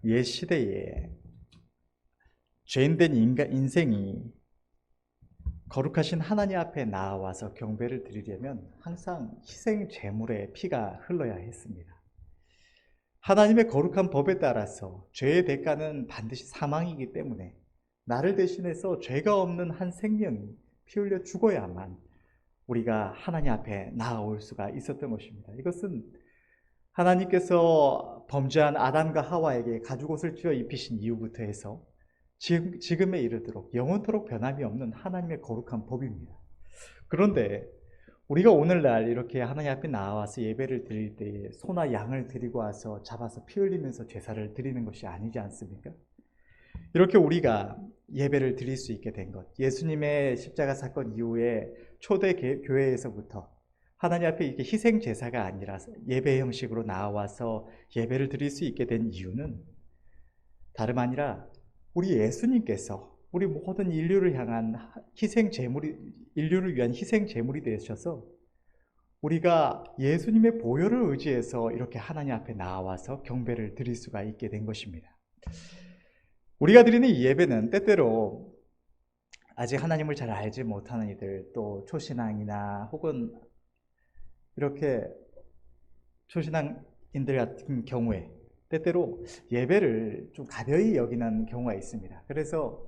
옛 시대에 죄인된 인생이 거룩하신 하나님 앞에 나와서 경배를 드리려면 항상 희생 제물의 피가 흘러야 했습니다. 하나님의 거룩한 법에 따라서 죄의 대가는 반드시 사망이기 때문에 나를 대신해서 죄가 없는 한 생명이 피 흘려 죽어야만 우리가 하나님 앞에 나아올 수가 있었던 것입니다. 이것은 하나님께서 범죄한 아담과 하와에게 가죽옷을 찢어 입히신 이후부터 해서 지금에 이르도록 영원토록 변함이 없는 하나님의 거룩한 법입니다. 그런데 우리가 오늘날 이렇게 하나님 앞에 나와서 예배를 드릴 때에 소나 양을 드리고 와서 잡아서 피 흘리면서 제사를 드리는 것이 아니지 않습니까? 이렇게 우리가 예배를 드릴 수 있게 된 것, 예수님의 십자가 사건 이후에 초대 교회에서부터 하나님 앞에 이렇게 희생 제사가 아니라 예배 형식으로 나와서 예배를 드릴 수 있게 된 이유는 다름 아니라 우리 예수님께서 우리 모든 인류를 향한 인류를 위한 희생 제물이 되셔서 우리가 예수님의 보혈을 의지해서 이렇게 하나님 앞에 나와서 경배를 드릴 수가 있게 된 것입니다. 우리가 드리는 이 예배는 때때로 아직 하나님을 잘 알지 못하는 이들, 또 초신앙이나 혹은 이렇게 초신앙인들 같은 경우에 때때로 예배를 좀 가벼이 여기는 경우가 있습니다. 그래서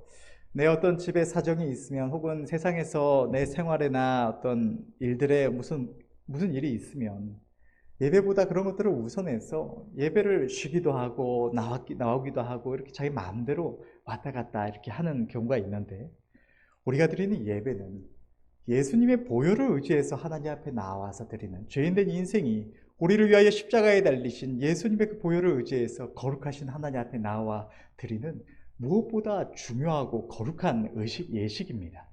내 어떤 집에 사정이 있으면 혹은 세상에서 내 생활에나 어떤 일들에 무슨 일이 있으면 예배보다 그런 것들을 우선해서 예배를 쉬기도 하고 나오기도 하고 이렇게 자기 마음대로 왔다 갔다 이렇게 하는 경우가 있는데, 우리가 드리는 예배는 예수님의 보혈을 의지해서 하나님 앞에 나와서 드리는, 죄인된 인생이 우리를 위하여 십자가에 달리신 예수님의 그 보혈을 의지해서 거룩하신 하나님 앞에 나와 드리는 무엇보다 중요하고 거룩한 예식입니다.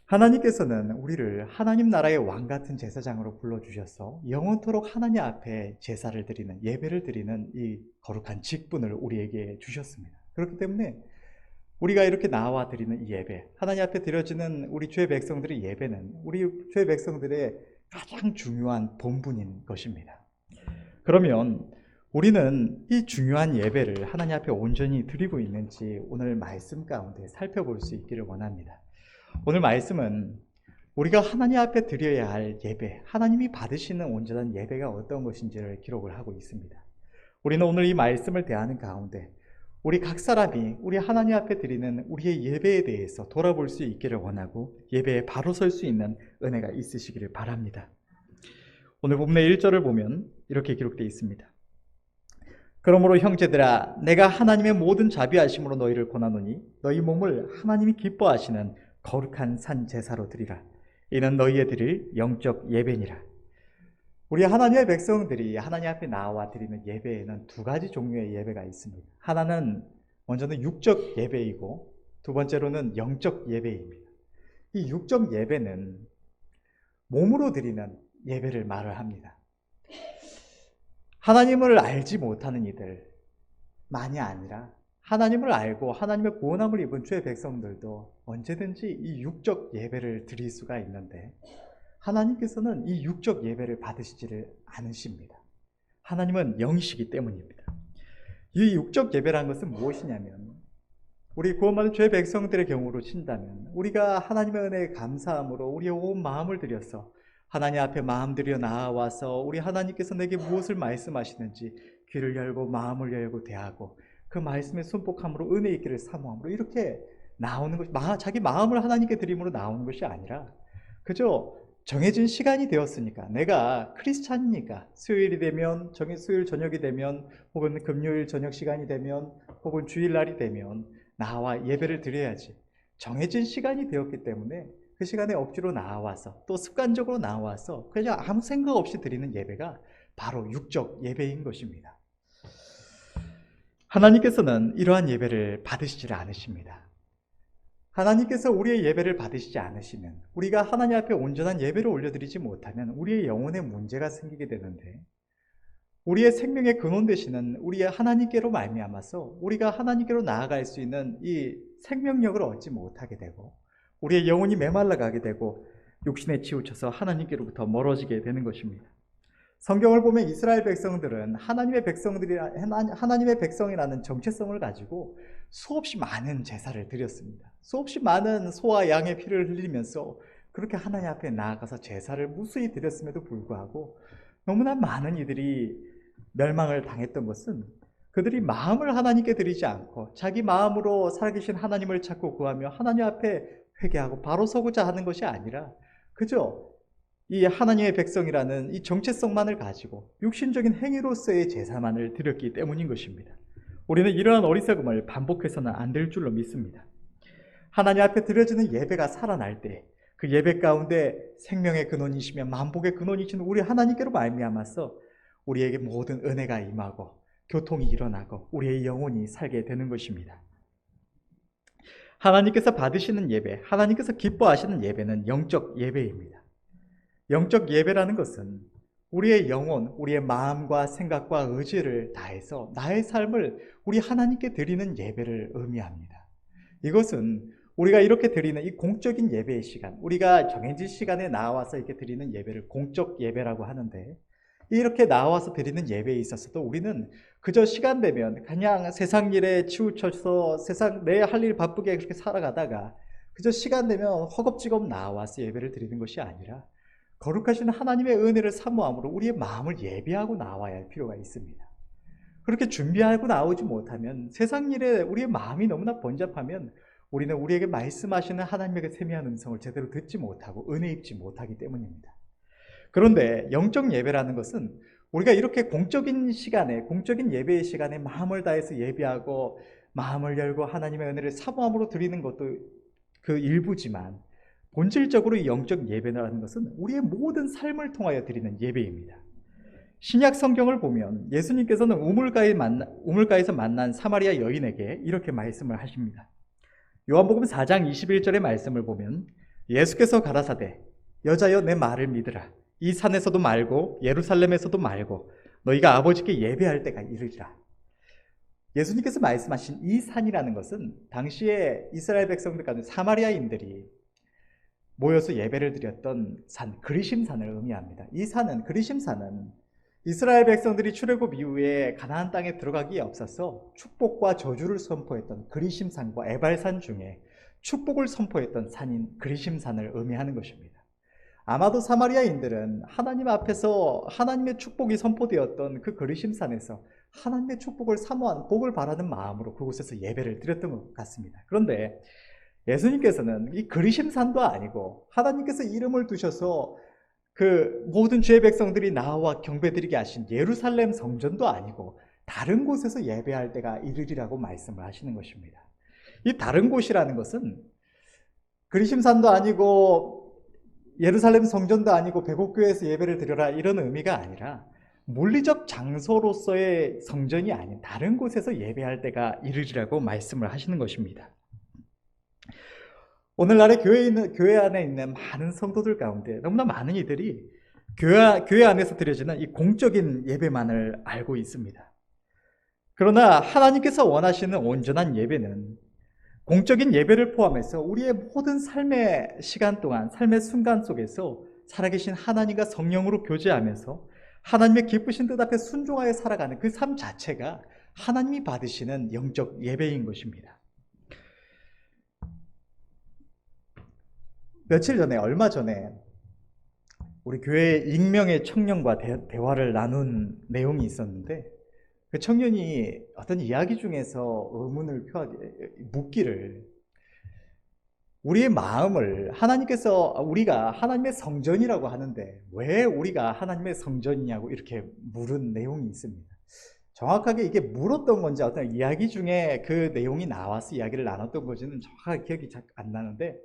하나님께서는 우리를 하나님 나라의 왕 같은 제사장으로 불러주셔서 영원토록 하나님 앞에 제사를 드리는, 예배를 드리는 이 거룩한 직분을 우리에게 주셨습니다. 그렇기 때문에 우리가 이렇게 나와 드리는 이 예배, 하나님 앞에 드려지는 우리 주의 백성들의 예배는 우리 주의 백성들의 가장 중요한 본분인 것입니다. 그러면 우리는 이 중요한 예배를 하나님 앞에 온전히 드리고 있는지 오늘 말씀 가운데 살펴볼 수 있기를 원합니다. 오늘 말씀은 우리가 하나님 앞에 드려야 할 예배, 하나님이 받으시는 온전한 예배가 어떤 것인지를 기록을 하고 있습니다. 우리는 오늘 이 말씀을 대하는 가운데 우리 각 사람이 우리 하나님 앞에 드리는 우리의 예배에 대해서 돌아볼 수 있기를 원하고 예배에 바로 설 수 있는 은혜가 있으시기를 바랍니다. 오늘 본문의 1절을 보면 이렇게 기록되어 있습니다. 그러므로 형제들아, 내가 하나님의 모든 자비하심으로 너희를 권하노니 너희 몸을 하나님이 기뻐하시는 거룩한 산 제사로 드리라. 이는 너희의 드릴 영적 예배니라. 우리 하나님의 백성들이 하나님 앞에 나와 드리는 예배에는 두 가지 종류의 예배가 있습니다. 하나는 먼저는 육적 예배이고 두 번째로는 영적 예배입니다. 이 육적 예배는 몸으로 드리는 예배를 말을 합니다. 하나님을 알지 못하는 이들만이 아니라 하나님을 알고 하나님의 구원함을 입은 주의 백성들도 언제든지 이 육적 예배를 드릴 수가 있는데, 하나님께서는 이 육적 예배를 받으시지를 않으십니다. 하나님은 영이시기 때문입니다. 이 육적 예배라는 것은 무엇이냐면, 우리 구원받은 주의 백성들의 경우로 친다면 우리가 하나님의 은혜에 감사함으로 우리의 온 마음을 들여서 하나님 앞에 마음 들여 나아와서 우리 하나님께서 내게 무엇을 말씀하시는지 귀를 열고 마음을 열고 대하고 그 말씀에 순복함으로 은혜 있기를 사모함으로 이렇게 나오는 것이, 자기 마음을 하나님께 드림으로 나오는 것이 아니라 그저 정해진 시간이 되었으니까, 내가 크리스찬이니까 수요일이 되면, 수요일 저녁이 되면, 혹은 금요일 저녁 시간이 되면, 혹은 주일날이 되면 나와 예배를 드려야지, 정해진 시간이 되었기 때문에 그 시간에 억지로 나와서 또 습관적으로 나와서 그냥 아무 생각 없이 드리는 예배가 바로 육적 예배인 것입니다. 하나님께서는 이러한 예배를 받으시지 않으십니다. 하나님께서 우리의 예배를 받으시지 않으시면, 우리가 하나님 앞에 온전한 예배를 올려드리지 못하면 우리의 영혼에 문제가 생기게 되는데, 우리의 생명의 근원 되시는 우리의 하나님께로 말미암아서 우리가 하나님께로 나아갈 수 있는 이 생명력을 얻지 못하게 되고 우리의 영혼이 메말라 가게 되고 육신에 치우쳐서 하나님께로부터 멀어지게 되는 것입니다. 성경을 보면 이스라엘 백성들은 하나님의 백성이라는 정체성을 가지고 수없이 많은 제사를 드렸습니다. 수없이 많은 소와 양의 피를 흘리면서 그렇게 하나님 앞에 나아가서 제사를 무수히 드렸음에도 불구하고 너무나 많은 이들이 멸망을 당했던 것은 그들이 마음을 하나님께 드리지 않고 자기 마음으로 살아계신 하나님을 찾고 구하며 하나님 앞에 회개하고 바로 서고자 하는 것이 아니라 그저 이 하나님의 백성이라는 이 정체성만을 가지고 육신적인 행위로서의 제사만을 드렸기 때문인 것입니다. 우리는 이러한 어리석음을 반복해서는 안 될 줄로 믿습니다. 하나님 앞에 드려지는 예배가 살아날 때 그 예배 가운데 생명의 근원이시며 만복의 근원이신 우리 하나님께로 말미암아서 우리에게 모든 은혜가 임하고 교통이 일어나고 우리의 영혼이 살게 되는 것입니다. 하나님께서 받으시는 예배, 하나님께서 기뻐하시는 예배는 영적 예배입니다. 영적 예배라는 것은 우리의 영혼, 우리의 마음과 생각과 의지를 다해서 나의 삶을 우리 하나님께 드리는 예배를 의미합니다. 이것은 우리가 이렇게 드리는 이 공적인 예배의 시간, 우리가 정해진 시간에 나와서 이렇게 드리는 예배를 공적 예배라고 하는데, 이렇게 나와서 드리는 예배에 있어서도 우리는 그저 시간 되면 그냥 세상 일에 치우쳐서 세상 내 할 일 바쁘게 그렇게 살아가다가 그저 시간 되면 허겁지겁 나와서 예배를 드리는 것이 아니라 거룩하신 하나님의 은혜를 사모함으로 우리의 마음을 예비하고 나와야 할 필요가 있습니다. 그렇게 준비하고 나오지 못하면 세상 일에 우리의 마음이 너무나 번잡하면 우리는 우리에게 말씀하시는 하나님의 세미한 음성을 제대로 듣지 못하고 은혜 입지 못하기 때문입니다. 그런데 영적 예배라는 것은 우리가 이렇게 공적인 시간에, 공적인 예배의 시간에 마음을 다해서 예배하고 마음을 열고 하나님의 은혜를 사모함으로 드리는 것도 그 일부지만 본질적으로 이 영적 예배라는 것은 우리의 모든 삶을 통하여 드리는 예배입니다. 신약 성경을 보면 예수님께서는 우물가에서 만난 사마리아 여인에게 이렇게 말씀을 하십니다. 요한복음 4장 21절의 말씀을 보면 예수께서 가라사대 여자여 내 말을 믿으라. 이 산에서도 말고 예루살렘에서도 말고 너희가 아버지께 예배할 때가 이르리라. 예수님께서 말씀하신 이 산이라는 것은 당시에 이스라엘 백성들 가운데 사마리아인들이 모여서 예배를 드렸던 산, 그리심산을 의미합니다. 이 산은, 그리심산은 이스라엘 백성들이 출애굽 이후에 가나안 땅에 들어가기에 앞서서 축복과 저주를 선포했던 그리심산과 에발산 중에 축복을 선포했던 산인 그리심산을 의미하는 것입니다. 아마도 사마리아인들은 하나님 앞에서 하나님의 축복이 선포되었던 그 그리심산에서 하나님의 축복을 사모한 복을 바라는 마음으로 그곳에서 예배를 드렸던 것 같습니다. 그런데 예수님께서는 이 그리심산도 아니고 하나님께서 이름을 두셔서 그 모든 주의 백성들이 나와 경배드리게 하신 예루살렘 성전도 아니고 다른 곳에서 예배할 때가 이르리라고 말씀을 하시는 것입니다. 이 다른 곳이라는 것은 그리심산도 아니고 예루살렘 성전도 아니고 백옥교회에서 예배를 드려라 이런 의미가 아니라 물리적 장소로서의 성전이 아닌 다른 곳에서 예배할 때가 이르리라고 말씀을 하시는 것입니다. 오늘날의 교회 안에 있는 많은 성도들 가운데 너무나 많은 이들이 교회 안에서 드려지는 이 공적인 예배만을 알고 있습니다. 그러나 하나님께서 원하시는 온전한 예배는 공적인 예배를 포함해서 우리의 모든 삶의 시간 동안, 삶의 순간 속에서 살아계신 하나님과 성령으로 교제하면서 하나님의 기쁘신 뜻 앞에 순종하여 살아가는 그 삶 자체가 하나님이 받으시는 영적 예배인 것입니다. 얼마 전에 우리 교회 익명의 청년과 대화를 나눈 내용이 있었는데 그 청년이 어떤 이야기 중에서 의문을 묻기를 우리의 마음을 우리가 하나님의 성전이라고 하는데 왜 우리가 하나님의 성전이냐고 이렇게 물은 내용이 있습니다. 정확하게 이게 물었던 건지 어떤 이야기 중에 그 내용이 나와서 이야기를 나눴던 건지는 정확하게 기억이 잘 안 나는데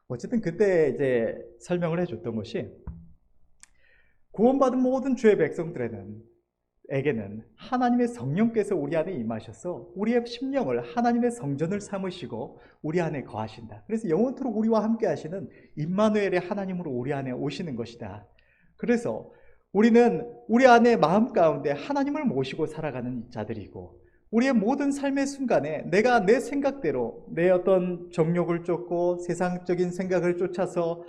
어쨌든 그때 이제 설명을 해줬던 것이 구원받은 모든 주의 백성들에게는 하나님의 성령께서 우리 안에 임하셔서 우리의 심령을 하나님의 성전을 삼으시고 우리 안에 거하신다. 그래서 영원토록 우리와 함께 하시는 임마누엘의 하나님으로 우리 안에 오시는 것이다. 그래서 우리는 우리 안에 마음 가운데 하나님을 모시고 살아가는 자들이고 우리의 모든 삶의 순간에 내가 내 생각대로 내 어떤 정욕을 쫓고 세상적인 생각을 쫓아서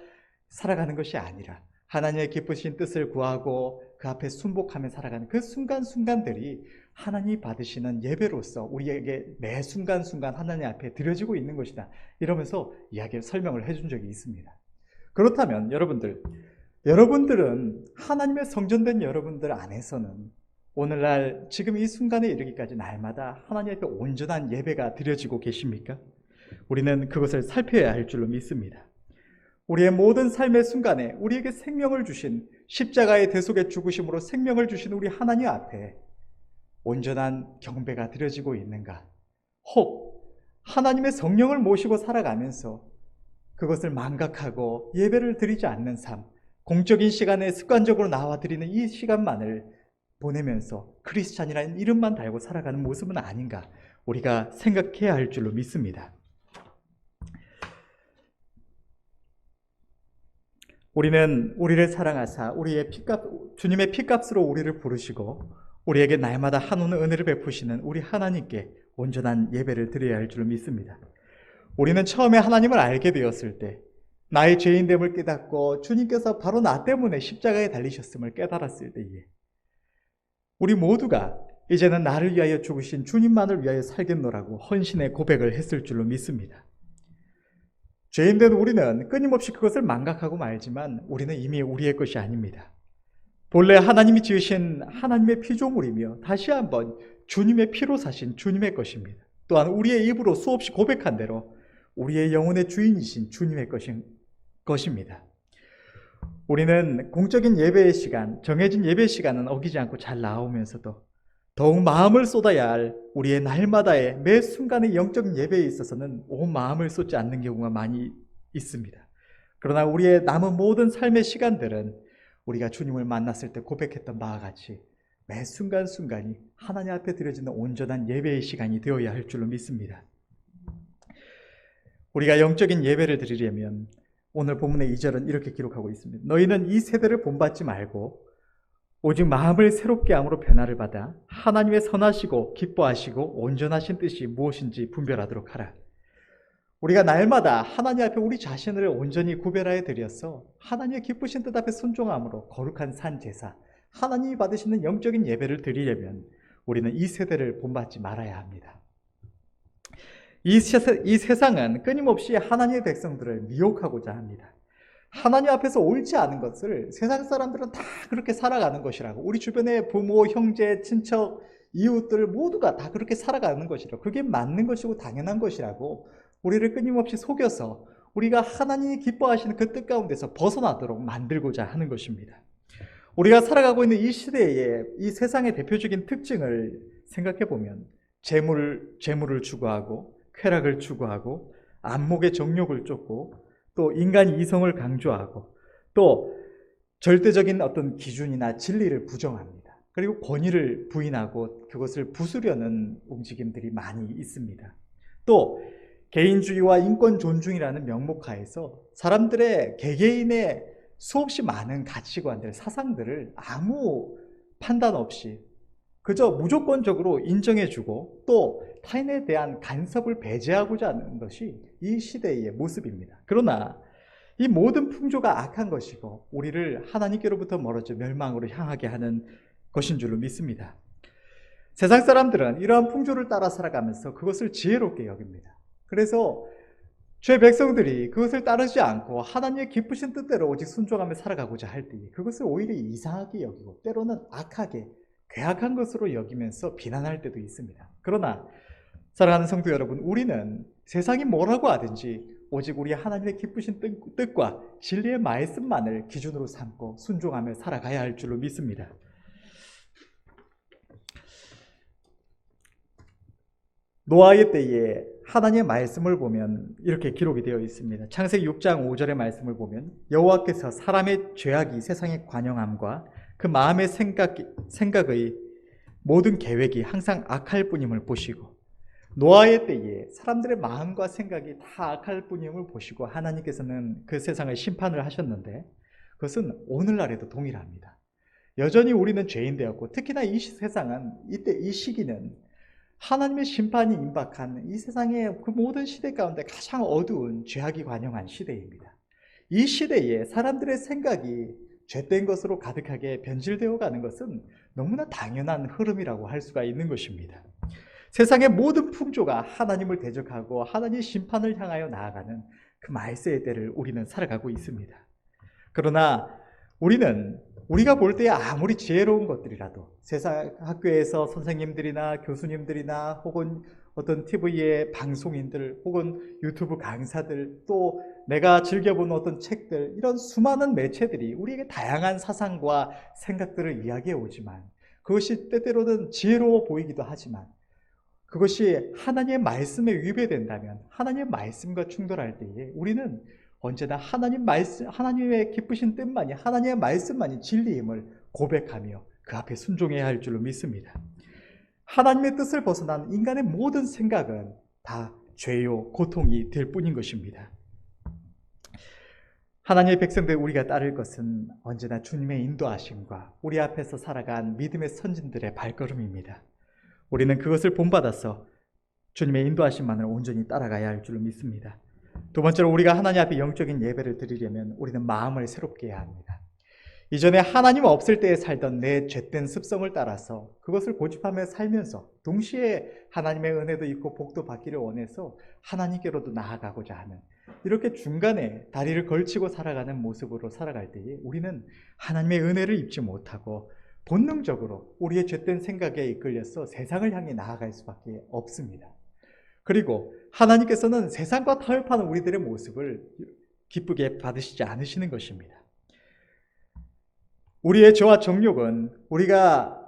살아가는 것이 아니라 하나님의 기쁘신 뜻을 구하고 그 앞에 순복하며 살아가는 그 순간순간들이 하나님이 받으시는 예배로서 우리에게 매 순간순간 하나님 앞에 드려지고 있는 것이다. 이러면서 이야기를 설명을 해준 적이 있습니다. 그렇다면 여러분들은 하나님의 성전된 여러분들 안에서는 오늘날 지금 이 순간에 이르기까지 날마다 하나님 앞에 온전한 예배가 드려지고 계십니까? 우리는 그것을 살펴야 할 줄로 믿습니다. 우리의 모든 삶의 순간에 우리에게 생명을 주신 십자가의 대속의 죽으심으로 생명을 주신 우리 하나님 앞에 온전한 경배가 드려지고 있는가? 혹 하나님의 성령을 모시고 살아가면서 그것을 망각하고 예배를 드리지 않는 삶, 공적인 시간에 습관적으로 나와 드리는 이 시간만을 보내면서 크리스찬이라는 이름만 달고 살아가는 모습은 아닌가? 우리가 생각해야 할 줄로 믿습니다. 우리는 우리를 사랑하사 주님의 피값으로 우리를 부르시고 우리에게 날마다 한없는 은혜를 베푸시는 우리 하나님께 온전한 예배를 드려야 할 줄 믿습니다. 우리는 처음에 하나님을 알게 되었을 때 나의 죄인됨을 깨닫고 주님께서 바로 나 때문에 십자가에 달리셨음을 깨달았을 때에 우리 모두가 이제는 나를 위하여 죽으신 주님만을 위하여 살겠노라고 헌신의 고백을 했을 줄로 믿습니다. 죄인된 우리는 끊임없이 그것을 망각하고 말지만 우리는 이미 우리의 것이 아닙니다. 본래 하나님이 지으신 하나님의 피조물이며 다시 한번 주님의 피로 사신 주님의 것입니다. 또한 우리의 입으로 수없이 고백한 대로 우리의 영혼의 주인이신 주님의 것입니다. 우리는 공적인 예배의 시간, 정해진 예배 시간은 어기지 않고 잘 나오면서도 더욱 마음을 쏟아야 할 우리의 날마다의 매 순간의 영적인 예배에 있어서는 온 마음을 쏟지 않는 경우가 많이 있습니다. 그러나 우리의 남은 모든 삶의 시간들은 우리가 주님을 만났을 때 고백했던 바와 같이 매 순간순간이 하나님 앞에 드려지는 온전한 예배의 시간이 되어야 할 줄로 믿습니다. 우리가 영적인 예배를 드리려면 오늘 본문의 2절은 이렇게 기록하고 있습니다. 너희는 이 세대를 본받지 말고 오직 마음을 새롭게 함으로 변화를 받아 하나님의 선하시고 기뻐하시고 온전하신 뜻이 무엇인지 분별하도록 하라. 우리가 날마다 하나님 앞에 우리 자신을 온전히 구별하여 드려서 하나님의 기쁘신 뜻 앞에 순종함으로 거룩한 산 제사, 하나님이 받으시는 영적인 예배를 드리려면 우리는 이 세대를 본받지 말아야 합니다. 이 세상은 끊임없이 하나님의 백성들을 미혹하고자 합니다. 하나님 앞에서 옳지 않은 것을 세상 사람들은 다 그렇게 살아가는 것이라고, 우리 주변의 부모, 형제, 친척, 이웃들 모두가 다 그렇게 살아가는 것이라고, 그게 맞는 것이고 당연한 것이라고 우리를 끊임없이 속여서 우리가 하나님이 기뻐하시는 그 뜻 가운데서 벗어나도록 만들고자 하는 것입니다. 우리가 살아가고 있는 이 시대의 이 세상의 대표적인 특징을 생각해 보면 재물을 추구하고 쾌락을 추구하고 안목의 정욕을 쫓고 또 인간 이성을 강조하고 또 절대적인 어떤 기준이나 진리를 부정합니다. 그리고 권위를 부인하고 그것을 부수려는 움직임들이 많이 있습니다. 또 개인주의와 인권 존중이라는 명목하에서 사람들의 개개인의 수없이 많은 가치관들, 사상들을 아무 판단 없이 그저 무조건적으로 인정해주고 또 타인에 대한 간섭을 배제하고자 하는 것이 이 시대의 모습입니다. 그러나 이 모든 풍조가 악한 것이고 우리를 하나님께로부터 멀어져 멸망으로 향하게 하는 것인 줄로 믿습니다. 세상 사람들은 이러한 풍조를 따라 살아가면서 그것을 지혜롭게 여깁니다. 그래서 죄 백성들이 그것을 따르지 않고 하나님의 기쁘신 뜻대로 오직 순종하며 살아가고자 할 때 그것을 오히려 이상하게 여기고 때로는 악하게 괴악한 것으로 여기면서 비난할 때도 있습니다. 그러나 사랑하는 성도 여러분, 우리는 세상이 뭐라고 하든지 오직 우리 하나님의 기쁘신 뜻과 진리의 말씀만을 기준으로 삼고 순종하며 살아가야 할 줄로 믿습니다. 노아의 때에 하나님의 말씀을 보면 이렇게 기록이 되어 있습니다. 창세기 6장 5절의 말씀을 보면 여호와께서 사람의 죄악이 세상에 관영함과 그 마음의 생각의 모든 계획이 항상 악할 뿐임을 보시고, 노아의 때에 사람들의 마음과 생각이 다 악할 뿐임을 보시고 하나님께서는 그 세상을 심판을 하셨는데 그것은 오늘날에도 동일합니다. 여전히 우리는 죄인 되었고 특히나 이 세상은 이 시기는 하나님의 심판이 임박한 이 세상의 그 모든 시대 가운데 가장 어두운 죄악이 관영한 시대입니다. 이 시대에 사람들의 생각이 죄된 것으로 가득하게 변질되어 가는 것은 너무나 당연한 흐름이라고 할 수가 있는 것입니다. 세상의 모든 풍조가 하나님을 대적하고 하나님의 심판을 향하여 나아가는 그 말세의 때를 우리는 살아가고 있습니다. 그러나 우리가 볼 때 아무리 지혜로운 것들이라도 세상 학교에서 선생님들이나 교수님들이나 혹은 어떤 TV의 방송인들 혹은 유튜브 강사들 또 내가 즐겨본 어떤 책들 이런 수많은 매체들이 우리에게 다양한 사상과 생각들을 이야기해 오지만 그것이 때때로는 지혜로워 보이기도 하지만 그것이 하나님의 말씀에 위배된다면 하나님의 말씀과 충돌할 때에 우리는 언제나 하나님의 기쁘신 뜻만이 하나님의 말씀만이 진리임을 고백하며 그 앞에 순종해야 할 줄로 믿습니다. 하나님의 뜻을 벗어난 인간의 모든 생각은 다 죄요 고통이 될 뿐인 것입니다. 하나님의 백성들 우리가 따를 것은 언제나 주님의 인도하심과 우리 앞에서 살아간 믿음의 선진들의 발걸음입니다. 우리는 그것을 본받아서 주님의 인도하심만을 온전히 따라가야 할 줄로 믿습니다. 두 번째로 우리가 하나님 앞에 영적인 예배를 드리려면 우리는 마음을 새롭게 해야 합니다. 이전에 하나님 없을 때에 살던 내 죄된 습성을 따라서 그것을 고집하며 살면서 동시에 하나님의 은혜도 있고 복도 받기를 원해서 하나님께로도 나아가고자 하는 이렇게 중간에 다리를 걸치고 살아가는 모습으로 살아갈 때에 우리는 하나님의 은혜를 입지 못하고 본능적으로 우리의 죄된 생각에 이끌려서 세상을 향해 나아갈 수밖에 없습니다. 그리고 하나님께서는 세상과 타협하는 우리들의 모습을 기쁘게 받으시지 않으시는 것입니다. 우리의 죄와 정욕은 우리가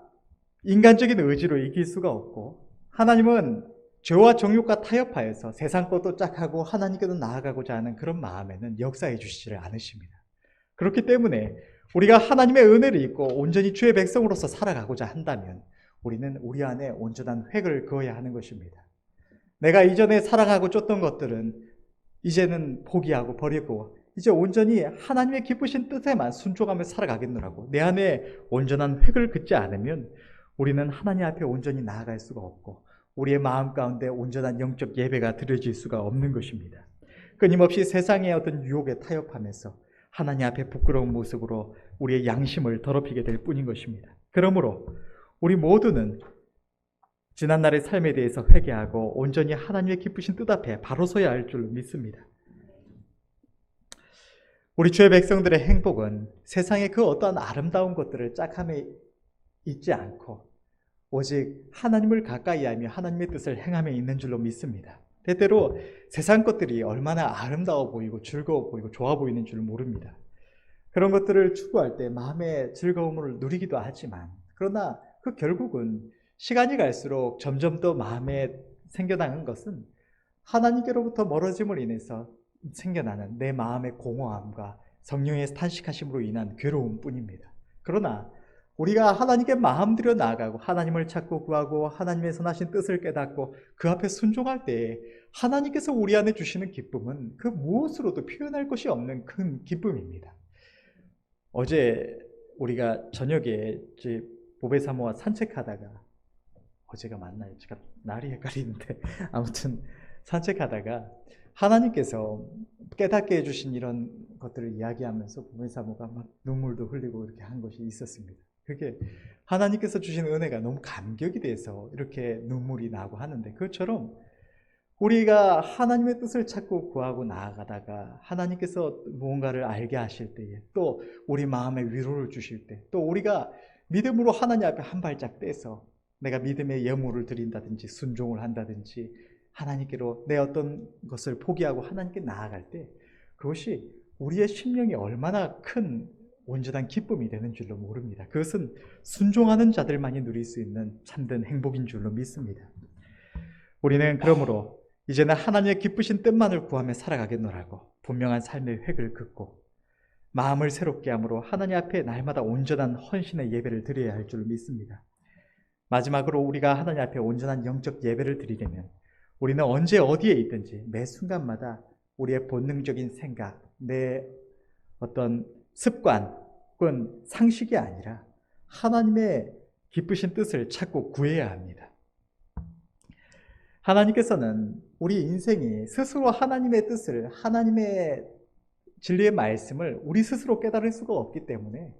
인간적인 의지로 이길 수가 없고 하나님은 죄와 정욕과 타협하여서 세상 것도 짝하고 하나님께도 나아가고자 하는 그런 마음에는 역사해 주시지를 않으십니다. 그렇기 때문에 우리가 하나님의 은혜를 입고 온전히 주의 백성으로서 살아가고자 한다면 우리는 우리 안에 온전한 획을 그어야 하는 것입니다. 내가 이전에 사랑하고 쫓던 것들은 이제는 포기하고 버리고 이제 온전히 하나님의 기쁘신 뜻에만 순종하며 살아가겠노라고 내 안에 온전한 획을 긋지 않으면 우리는 하나님 앞에 온전히 나아갈 수가 없고 우리의 마음 가운데 온전한 영적 예배가 드려질 수가 없는 것입니다. 끊임없이 세상의 어떤 유혹에 타협하면서 하나님 앞에 부끄러운 모습으로 우리의 양심을 더럽히게 될 뿐인 것입니다. 그러므로 우리 모두는 지난날의 삶에 대해서 회개하고 온전히 하나님의 기쁘신 뜻 앞에 바로 서야 할 줄 믿습니다. 우리 주의 백성들의 행복은 세상의 그 어떠한 아름다운 것들을 짝함에 있지 않고 오직 하나님을 가까이 하며 하나님의 뜻을 행함에 있는 줄로 믿습니다. 때때로 세상 것들이 얼마나 아름다워 보이고 즐거워 보이고 좋아 보이는 줄 모릅니다. 그런 것들을 추구할 때 마음의 즐거움을 누리기도 하지만 그러나 그 결국은 시간이 갈수록 점점 더 마음에 생겨나는 것은 하나님께로부터 멀어짐을 인해서 생겨나는 내 마음의 공허함과 성령의 탄식하심으로 인한 괴로움 뿐입니다. 그러나 우리가 하나님께 마음 들여 나아가고 하나님을 찾고 구하고 하나님의 선하신 뜻을 깨닫고 그 앞에 순종할 때에 하나님께서 우리 안에 주시는 기쁨은 그 무엇으로도 표현할 것이 없는 큰 기쁨입니다. 어제 우리가 저녁에 보배 사모와 산책하다가 어제가 맞나요? 제가 날이 헷갈리는데 아무튼 산책하다가 하나님께서 깨닫게 해주신 이런 것들을 이야기하면서 보배 사모가 막 눈물도 흘리고 이렇게 한 것이 있었습니다. 그게 하나님께서 주신 은혜가 너무 감격이 돼서 이렇게 눈물이 나고 하는데 그것처럼 우리가 하나님의 뜻을 찾고 구하고 나아가다가 하나님께서 무언가를 알게 하실 때에 또 우리 마음에 위로를 주실 때 또 우리가 믿음으로 하나님 앞에 한 발짝 떼서 내가 믿음의 예물을 드린다든지 순종을 한다든지 하나님께로 내 어떤 것을 포기하고 하나님께 나아갈 때 그것이 우리의 심령이 얼마나 큰 온전한 기쁨이 되는 줄로 모릅니다. 그것은 순종하는 자들만이 누릴 수 있는 참된 행복인 줄로 믿습니다. 우리는 그러므로 이제는 하나님의 기쁘신 뜻만을 구하며 살아가겠노라고 분명한 삶의 획을 긋고 마음을 새롭게 함으로 하나님 앞에 날마다 온전한 헌신의 예배를 드려야 할 줄 믿습니다. 마지막으로 우리가 하나님 앞에 온전한 영적 예배를 드리려면 우리는 언제 어디에 있든지 매 순간마다 우리의 본능적인 생각, 내 어떤 습관 혹은 상식이 아니라 하나님의 기쁘신 뜻을 찾고 구해야 합니다. 하나님께서는 우리 인생이 스스로 하나님의 뜻을 하나님의 진리의 말씀을 우리 스스로 깨달을 수가 없기 때문에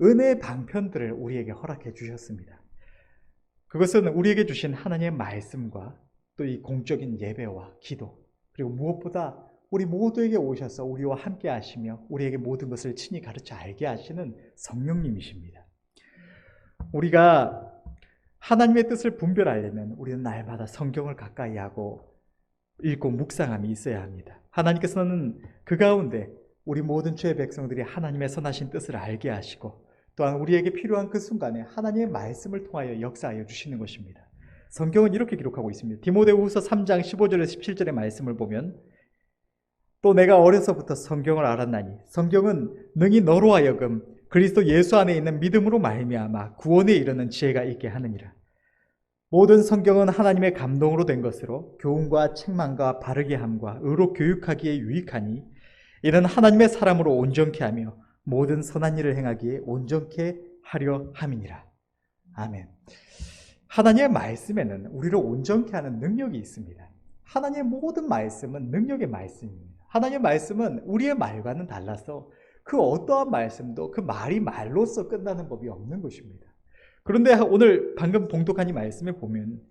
은혜의 방편들을 우리에게 허락해 주셨습니다. 그것은 우리에게 주신 하나님의 말씀과 또 이 공적인 예배와 기도, 그리고 무엇보다 우리 모두에게 오셔서 우리와 함께 하시며 우리에게 모든 것을 친히 가르쳐 알게 하시는 성령님이십니다. 우리가 하나님의 뜻을 분별하려면 우리는 날마다 성경을 가까이 하고 읽고 묵상함이 있어야 합니다. 하나님께서는 그 가운데 우리 모든 죄의 백성들이 하나님의 선하신 뜻을 알게 하시고 또한 우리에게 필요한 그 순간에 하나님의 말씀을 통하여 역사하여 주시는 것입니다. 성경은 이렇게 기록하고 있습니다. 디모데후서 3장 15절에서 17절의 말씀을 보면 또 내가 어려서부터 성경을 알았나니 성경은 능히 너로 하여금 그리스도 예수 안에 있는 믿음으로 말미암아 구원에 이르는 지혜가 있게 하느니라. 모든 성경은 하나님의 감동으로 된 것으로 교훈과 책망과 바르게 함과 의로 교육하기에 유익하니 이는 하나님의 사람으로 온전케 하며 모든 선한 일을 행하기에 온전케 하려 함이니라. 아멘. 하나님의 말씀에는 우리를 온전케 하는 능력이 있습니다. 하나님의 모든 말씀은 능력의 말씀입니다. 하나님의 말씀은 우리의 말과는 달라서 그 어떠한 말씀도 그 말이 말로써 끝나는 법이 없는 것입니다. 그런데 오늘 방금 봉독한 이 말씀에 보면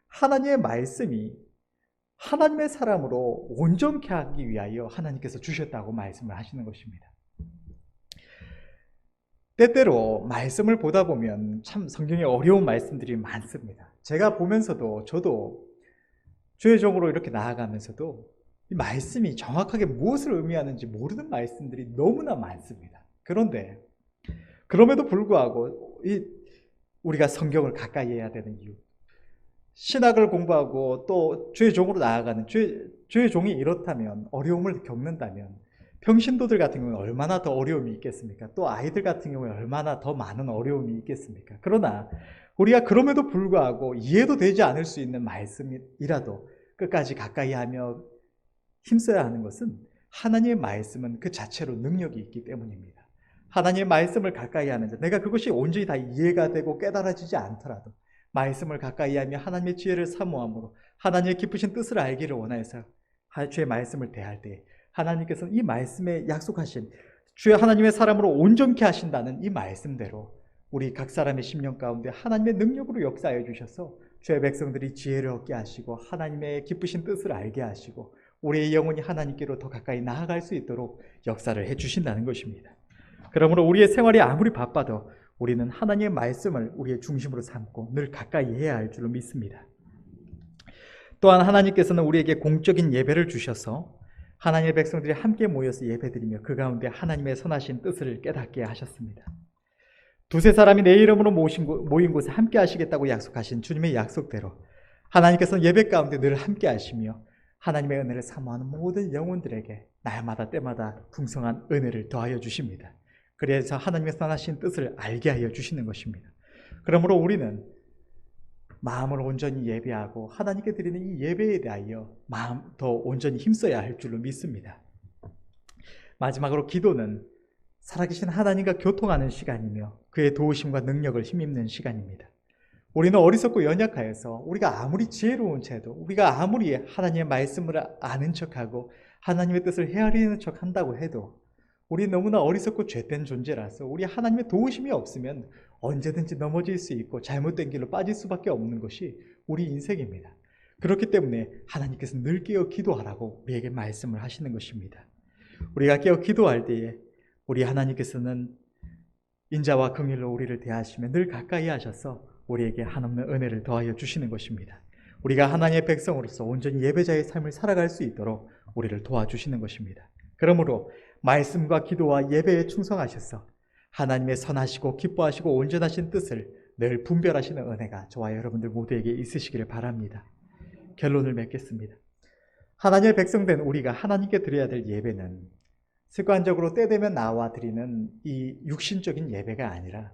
하나님의 말씀이 하나님의 사람으로 온전케 하기 위하여 하나님께서 주셨다고 말씀을 하시는 것입니다. 때때로 말씀을 보다 보면 참 성경에 어려운 말씀들이 많습니다. 제가 보면서도 저도 주의 종으로 이렇게 나아가면서도 이 말씀이 정확하게 무엇을 의미하는지 모르는 말씀들이 너무나 많습니다. 그런데 그럼에도 불구하고 우리가 성경을 가까이 해야 되는 이유, 신학을 공부하고 또 주의 종으로 나아가는 주의 종이 이렇다면, 어려움을 겪는다면 평신도들 같은 경우는 얼마나 더 어려움이 있겠습니까? 또 아이들 같은 경우에 얼마나 더 많은 어려움이 있겠습니까? 그러나 우리가 그럼에도 불구하고 이해도 되지 않을 수 있는 말씀이라도 끝까지 가까이 하며 힘써야 하는 것은 하나님의 말씀은 그 자체로 능력이 있기 때문입니다. 하나님의 말씀을 가까이 하는 자, 내가 그것이 온전히 다 이해가 되고 깨달아지지 않더라도 말씀을 가까이 하며 하나님의 지혜를 사모함으로 하나님의 깊으신 뜻을 알기를 원하여서 주의 말씀을 대할 때 하나님께서는 이 말씀에 약속하신 주의 하나님의 사람으로 온전케 하신다는 이 말씀대로 우리 각 사람의 심령 가운데 하나님의 능력으로 역사해 주셔서 주의 백성들이 지혜를 얻게 하시고 하나님의 깊으신 뜻을 알게 하시고 우리의 영혼이 하나님께로 더 가까이 나아갈 수 있도록 역사를 해 주신다는 것입니다. 그러므로 우리의 생활이 아무리 바빠도 우리는 하나님의 말씀을 우리의 중심으로 삼고 늘 가까이 해야 할 줄로 믿습니다. 또한 하나님께서는 우리에게 공적인 예배를 주셔서 하나님의 백성들이 함께 모여서 예배드리며 그 가운데 하나님의 선하신 뜻을 깨닫게 하셨습니다. 두세 사람이 내 이름으로 모인 곳에 함께 하시겠다고 약속하신 주님의 약속대로 하나님께서는 예배 가운데 늘 함께 하시며 하나님의 은혜를 사모하는 모든 영혼들에게 날마다 때마다 풍성한 은혜를 더하여 주십니다. 그래서 하나님의 선하신 뜻을 알게 하여 주시는 것입니다. 그러므로 우리는 마음을 온전히 예배하고 하나님께 드리는 이 예배에 대하여 더 온전히 힘써야 할 줄로 믿습니다. 마지막으로 기도는 살아계신 하나님과 교통하는 시간이며 그의 도우심과 능력을 힘입는 시간입니다. 우리는 어리석고 연약하여서 우리가 아무리 지혜로운 채도 우리가 아무리 하나님의 말씀을 아는 척하고 하나님의 뜻을 헤아리는 척한다고 해도 우리 너무나 어리석고 죄된 존재라서 우리 하나님의 도우심이 없으면 언제든지 넘어질 수 있고 잘못된 길로 빠질 수밖에 없는 것이 우리 인생입니다. 그렇기 때문에 하나님께서 늘 깨어 기도하라고 우리에게 말씀을 하시는 것입니다. 우리가 깨어 기도할 때에 우리 하나님께서는 인자와 긍휼로 우리를 대하시며 늘 가까이 하셔서 우리에게 한없는 은혜를 더하여 주시는 것입니다. 우리가 하나님의 백성으로서 온전히 예배자의 삶을 살아갈 수 있도록 우리를 도와주시는 것입니다. 그러므로 말씀과 기도와 예배에 충성하셔서 하나님의 선하시고 기뻐하시고 온전하신 뜻을 늘 분별하시는 은혜가 저와 여러분들 모두에게 있으시기를 바랍니다. 결론을 맺겠습니다. 하나님의 백성된 우리가 하나님께 드려야 될 예배는 습관적으로 때 되면 나와 드리는 이 육신적인 예배가 아니라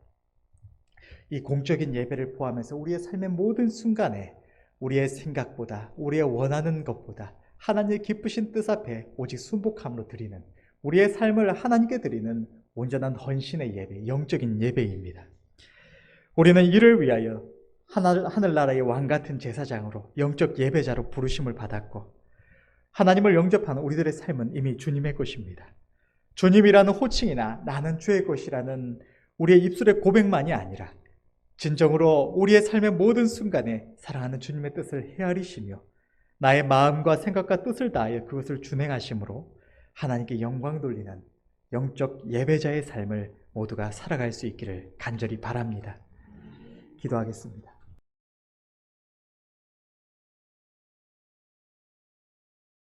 이 공적인 예배를 포함해서 우리의 삶의 모든 순간에 우리의 생각보다 우리의 원하는 것보다 하나님의 기쁘신 뜻 앞에 오직 순복함으로 드리는 우리의 삶을 하나님께 드리는 온전한 헌신의 예배, 영적인 예배입니다. 우리는 이를 위하여 하늘나라의 왕같은 제사장으로 영적 예배자로 부르심을 받았고 하나님을 영접하는 우리들의 삶은 이미 주님의 것입니다. 주님이라는 호칭이나 나는 주의 것이라는 우리의 입술의 고백만이 아니라 진정으로 우리의 삶의 모든 순간에 사랑하는 주님의 뜻을 헤아리시며 나의 마음과 생각과 뜻을 다하여 그것을 준행하심으로 하나님께 영광 돌리는 영적 예배자의 삶을 모두가 살아갈 수 있기를 간절히 바랍니다. 기도하겠습니다.